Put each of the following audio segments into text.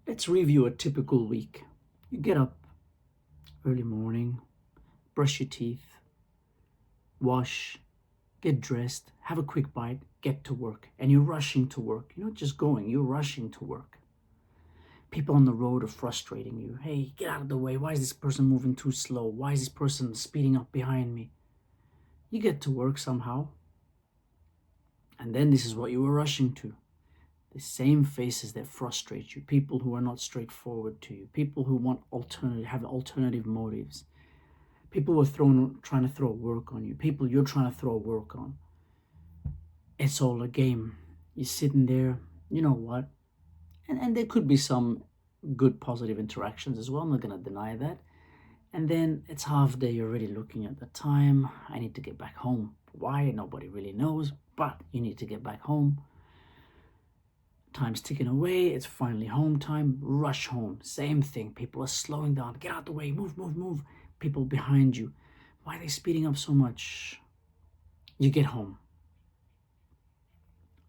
Let's review a typical week. You get up early morning, brush your teeth, wash, get dressed, have a quick bite, get to work. And you're rushing to work. You're not just going, you're rushing to work. People on the road are frustrating you. Hey, get out of the way. Why is this person moving too slow? Why is this person speeding up behind me? You get to work somehow. And then this is what you were rushing to. The same faces that frustrate you, people who are not straightforward to you, people who have alternative motives, people who are trying to throw work on you, people you're trying to throw work on. It's all a game. You're sitting there, you know what? And there could be some good positive interactions as well. I'm not going to deny that. And then it's half day, you're already looking at the time. I need to get back home. Why? Nobody really knows, but you need to get back home. Time's ticking away. It's finally home time. Rush home. Same thing. People are slowing down. Get out the way. Move, move, move. People behind you. Why are they speeding up so much? You get home.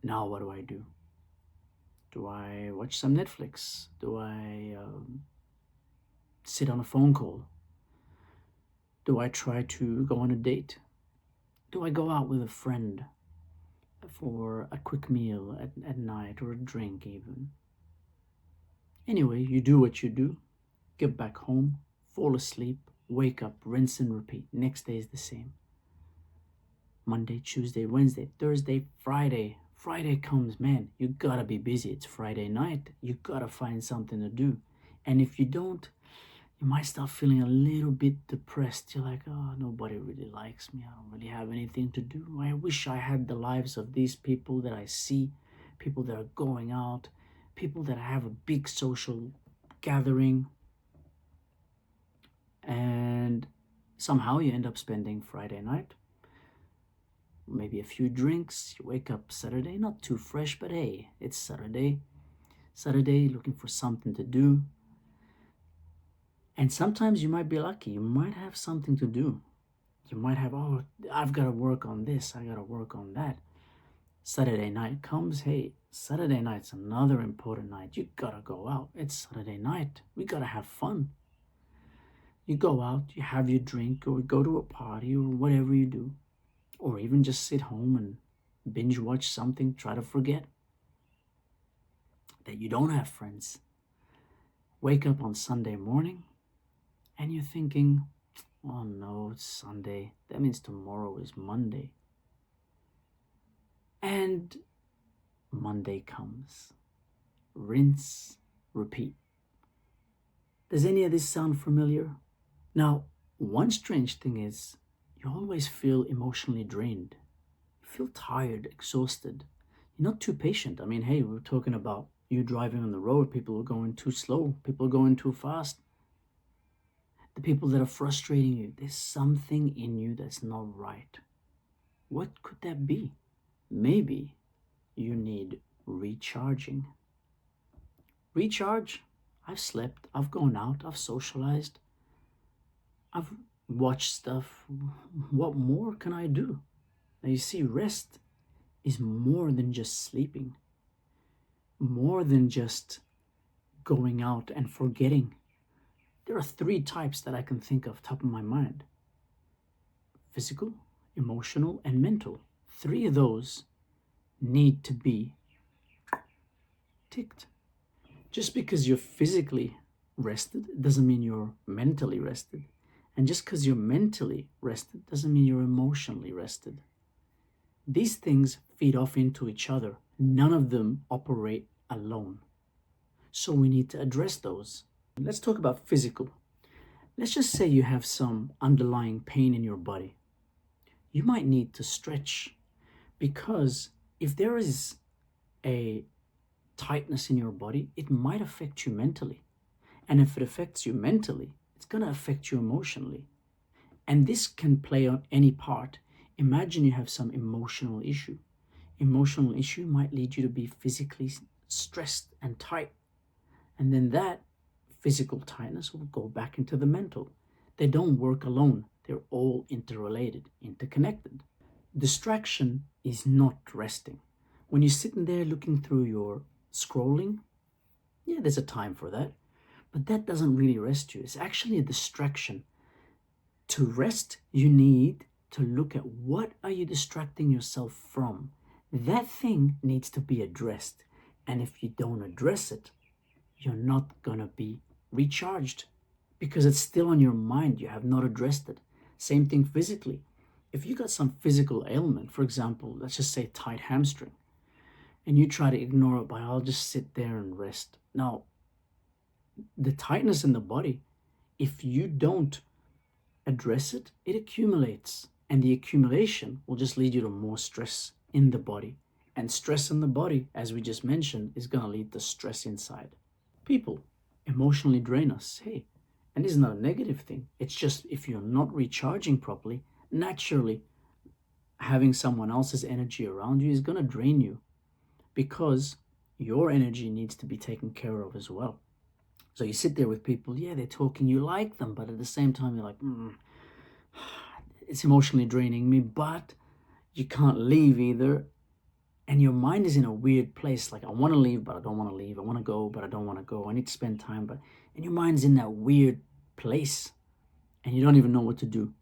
Now what do? Do I watch some Netflix? Do I sit on a phone call? Do I try to go on a date? Do I go out with a friend for a quick meal at night, or a drink even? Anyway, you do what you do, get back home, fall asleep, wake up, rinse and repeat. Next day is the same. Monday, Tuesday, Wednesday, Thursday, Friday. Friday comes, man, you gotta be busy. It's Friday night. You gotta find something to do. And if you don't, you might start feeling a little bit depressed. You're like, oh, nobody really likes me. I don't really have anything to do. I wish I had the lives of these people that I see, people that are going out, people that have a big social gathering. And somehow you end up spending Friday night, maybe a few drinks. You wake up Saturday, not too fresh, but hey, it's Saturday. Saturday, looking for something to do. And sometimes you might be lucky. You might have something to do. You might have, oh, I've got to work on this. I got to work on that. Saturday night comes. Hey, Saturday night's another important night. You got to go out. It's Saturday night. We got to have fun. You go out, you have your drink, or go to a party, or whatever you do. Or even just sit home and binge watch something. Try to forget that you don't have friends. Wake up on Sunday morning, and you're thinking, oh no, it's Sunday. That means tomorrow is Monday. And Monday comes. Rinse, repeat. Does any of this sound familiar? Now, one strange thing is, you always feel emotionally drained. You feel tired, exhausted. You're not too patient. I mean, hey, we're talking about you driving on the road. People are going too slow. People are going too fast. The people that are frustrating you, there's something in you that's not right. What could that be? Maybe you need recharging. Recharge? I've slept, I've gone out, I've socialized, I've watched stuff. What more can I do? Now you see, rest is more than just sleeping, more than just going out and forgetting. There are 3 types that I can think of top of my mind: physical, emotional, and mental. 3 of those need to be ticked. Just because you're physically rested doesn't mean you're mentally rested. And just because you're mentally rested doesn't mean you're emotionally rested. These things feed off into each other. None of them operate alone. So we need to address those. Let's talk about physical. Let's just say you have some underlying pain in your body. You might need to stretch, because if there is a tightness in your body, it might affect you mentally. And if it affects you mentally, it's going to affect you emotionally. And this can play on any part. Imagine you have some emotional issue. Emotional issue might lead you to be physically stressed and tight. And then that physical tightness will go back into the mental. They don't work alone. They're all interrelated, interconnected. Distraction is not resting. When you're sitting there looking through your scrolling, Yeah, there's a time for that, but that doesn't really rest you. It's actually a distraction. To rest, you need to look at what are you distracting yourself from. That thing needs to be addressed. And if you don't address it, you're not going to be recharged because it's still on your mind. You have not addressed it. Same thing physically. If you got some physical ailment, for example, let's just say tight hamstring, and you try to ignore it by, I'll just sit there and rest. Now, the tightness in the body, if you don't address it, it accumulates. And the accumulation will just lead you to more stress in the body. And stress in the body, as we just mentioned, is going to lead to stress inside. People emotionally drain us. Hey, and this is not a negative thing. It's just if you're not recharging properly, naturally, having someone else's energy around you is going to drain you because your energy needs to be taken care of as well. So you sit there with people, yeah, they're talking, you like them, but at the same time, you're like, it's emotionally draining me, but you can't leave either. And your mind is in a weird place. Like, I want to leave, but I don't want to leave. I want to go, but I don't want to go. I need to spend time, and your mind's in that weird place and you don't even know what to do.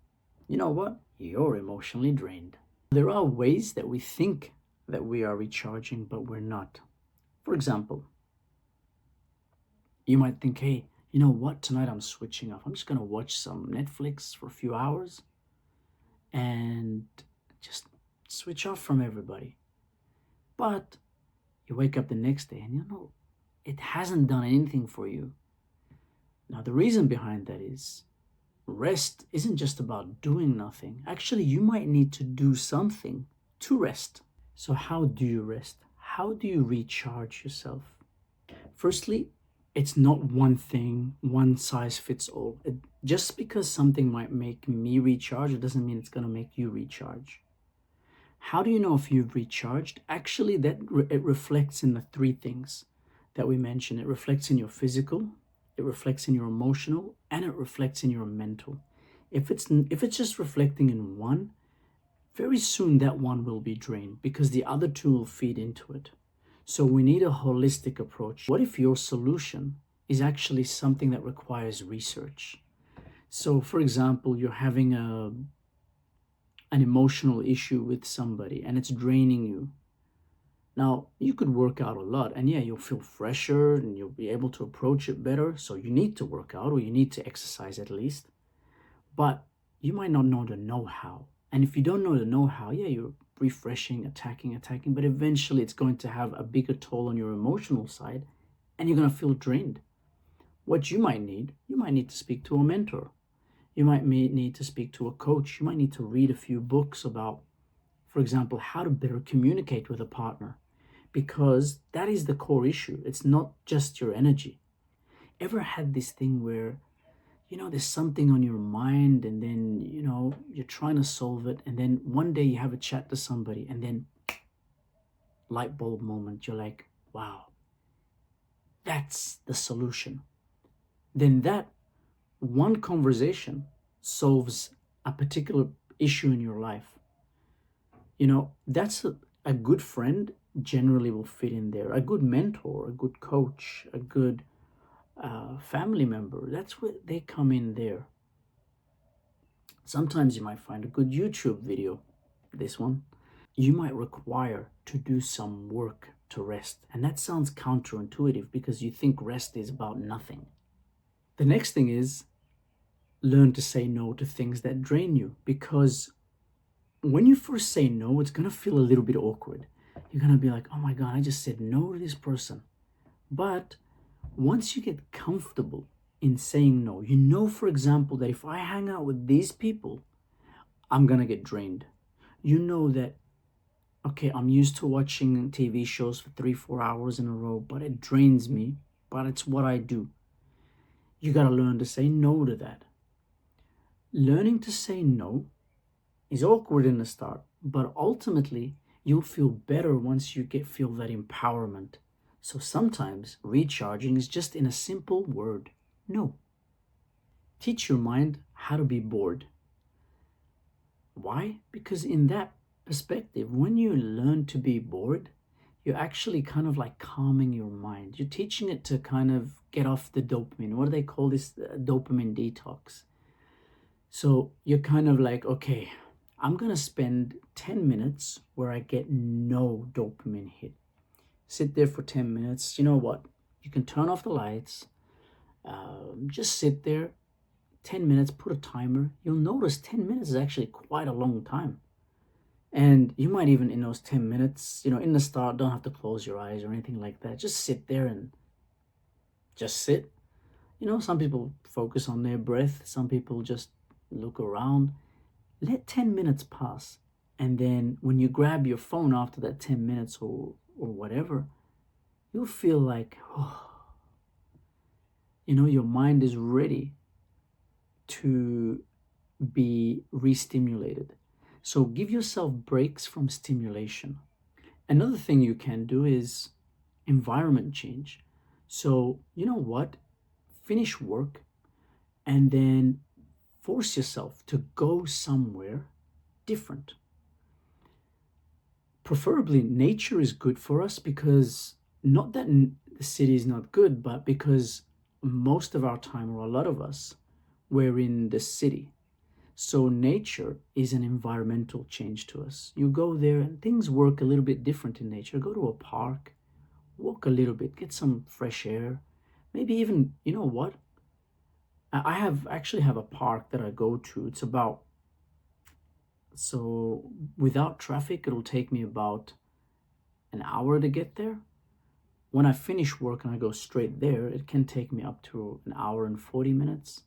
You know what? You're emotionally drained. There are ways that we think that we are recharging, but we're not. For example, you might think, hey, you know what? Tonight I'm switching off. I'm just going to watch some Netflix for a few hours and just switch off from everybody. But you wake up the next day and it hasn't done anything for you. Now, the reason behind that is rest isn't just about doing nothing. Actually, you might need to do something to rest. So how do you rest? How do you recharge yourself? Firstly, it's not one thing, one size fits all. Just because something might make me recharge, it doesn't mean it's going to make you recharge. How do you know if you've recharged? Actually, it reflects in the three things that we mentioned. It reflects in your physical, it reflects in your emotional, and it reflects in your mental. If it's just reflecting in one, very soon that one will be drained because the other two will feed into it. So we need a holistic approach. What if your solution is actually something that requires research? So, for example, you're having an emotional issue with somebody and it's draining you. Now, you could work out a lot and yeah, you'll feel fresher and you'll be able to approach it better. So you need to work out or you need to exercise at least. But you might not know the know-how. And if you don't know the know-how, yeah, you're refreshing, attacking, but eventually it's going to have a bigger toll on your emotional side and you're going to feel drained. What you might need to speak to a mentor. You might need to speak to a coach. You might need to read a few books about, for example, how to better communicate with a partner, because that is the core issue. It's not just your energy. Ever had this thing where, there's something on your mind and then, you're trying to solve it. And then one day you have a chat to somebody and then light bulb moment, you're like, wow, that's the solution. Then that one conversation solves a particular issue in your life. That's a good friend generally will fit in there. A good mentor, a good coach, a good family member, that's where they come in there. Sometimes you might find a good YouTube video, this one. You might require to do some work to rest. And that sounds counterintuitive because you think rest is about nothing. The next thing is learn to say no to things that drain you, because when you first say no, it's going to feel a little bit awkward. You're going to be like, oh my God, I just said no to this person. But once you get comfortable in saying no, for example, that if I hang out with these people, I'm going to get drained. You know that, okay, I'm used to watching TV shows for 3-4 hours in a row, but it drains me, but it's what I do. You got to learn to say no to that. Learning to say no is awkward in the start, but ultimately you'll feel better once you feel that empowerment. So sometimes recharging is just in a simple word, no. Teach your mind how to be bored. Why? Because in that perspective, when you learn to be bored, you're actually kind of like calming your mind. You're teaching it to kind of get off the dopamine. What do they call this? Dopamine detox. So you're kind of like, okay, I'm going to spend 10 minutes where I get no dopamine hit. Sit there for 10 minutes. You know what? You can turn off the lights. Just sit there 10 minutes, put a timer. You'll notice 10 minutes is actually quite a long time. And you might even, in those 10 minutes, in the start, don't have to close your eyes or anything like that. Just sit there and just sit. Some people focus on their breath, some people just look around. Let 10 minutes pass. And then when you grab your phone after that 10 minutes or whatever, you'll feel like, oh, your mind is ready to be re-stimulated. So give yourself breaks from stimulation. Another thing you can do is environment change. So, you know what? Finish work and then force yourself to go somewhere different. Preferably, nature is good for us because not that the city is not good, but because most of our time, or a lot of us, we're in the city. So nature is an environmental change to us. You go there and things work a little bit different in nature. Go to a park, walk a little bit, get some fresh air. Maybe even, you know what? I have actually have a park that I go to. It's about, so without traffic, it'll take me about an hour to get there. When I finish work and I go straight there, it can take me up to an hour and 40 minutes.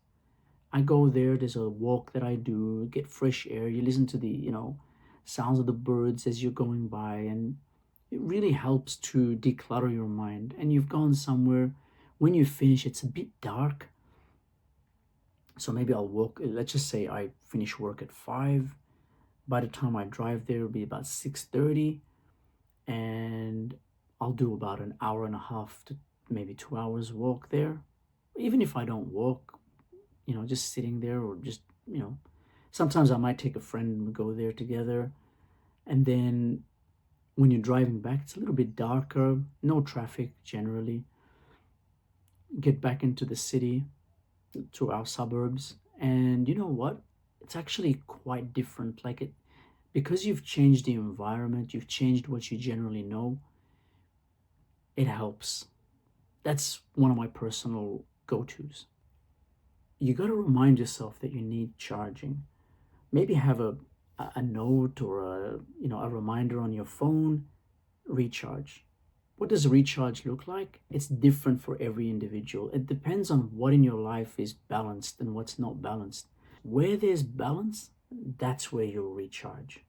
I go there, there's a walk that I do, get fresh air. You listen to the, sounds of the birds as you're going by, and it really helps to declutter your mind. And you've gone somewhere, when you finish, it's a bit dark. So maybe I'll walk, let's just say I finish work at 5. By the time I drive there, it'll be about 6:30, and I'll do about an hour and a half to maybe 2 hours walk there. Even if I don't walk, just sitting there, or just, sometimes I might take a friend and we go there together. And then when you're driving back, it's a little bit darker, no traffic generally. Get back into the city, to our suburbs, and you know what? It's actually quite different. Because you've changed the environment, you've changed what you generally know, it helps. That's one of my personal go-tos. You got to remind yourself that you need charging. Maybe have a note or a reminder on your phone. Recharge. What does recharge look like? It's different for every individual. It depends on what in your life is balanced and what's not balanced. Where there's balance, that's where you'll recharge.